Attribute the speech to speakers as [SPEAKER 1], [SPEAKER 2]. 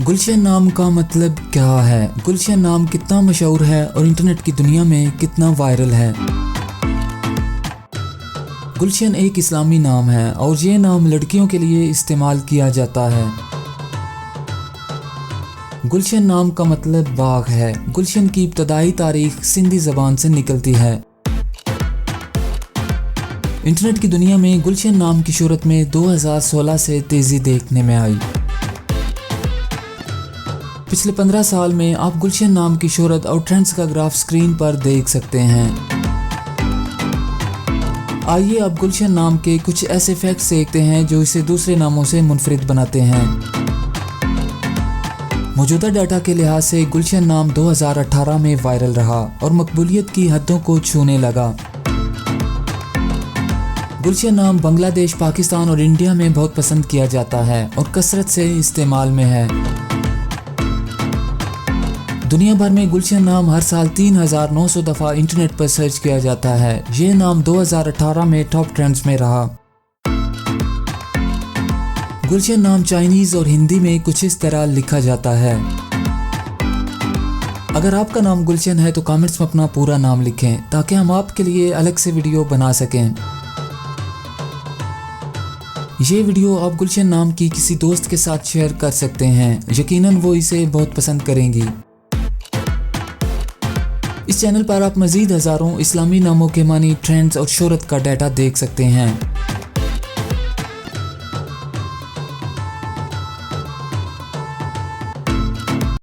[SPEAKER 1] गुलशन नाम का मतलब क्या है? गुलशन नाम कितना मशहूर है और इंटरनेट की दुनिया में कितना वायरल है? गुलशन एक इस्लामी नाम है और ये नाम लड़कियों के लिए इस्तेमाल किया जाता है। गुलशन नाम का मतलब बाग है। गुलशन की इब्तदाई तारीख सिंधी ज़बान से निकलती है। इंटरनेट की दुनिया में गुलशन नाम की शोहरत में 2016 से तेज़ी देखने में आई। पिछले 15 साल में आप गुलशन नाम की शोहरत और ट्रेंड्स का ग्राफ स्क्रीन पर देख सकते हैं। आइए अब गुलशन नाम के कुछ ऐसे फैक्ट्स देखते हैं जो इसे दूसरे नामों से मुनफरिद बनाते हैं। मौजूदा डाटा के लिहाज से गुलशन नाम 2018 में वायरल रहा और मकबूलियत की हदों को छूने लगा। गुलशन नाम बांग्लादेश, पाकिस्तान और इंडिया में बहुत पसंद किया जाता है और कसरत से इस्तेमाल में है। दुनिया भर में गुलशन नाम हर साल 3900 दफ़ा इंटरनेट पर सर्च किया जाता है। ये नाम 2018 में टॉप ट्रेंड्स में रहा। गुलशन नाम चाइनीज़ और हिंदी में कुछ इस तरह लिखा जाता है। अगर आपका नाम गुलशन है तो कमेंट्स में अपना पूरा नाम लिखें ताकि हम आपके लिए अलग से वीडियो बना सकें। ये वीडियो आप गुलशन नाम की किसी दोस्त के साथ शेयर कर सकते हैं। यकीनन वो इसे बहुत पसंद करेंगी। इस चैनल पर आप मज़ीद हज़ारों इस्लामी नामों के मानी, ट्रेंड्स और शोहरत का डाटा देख सकते हैं।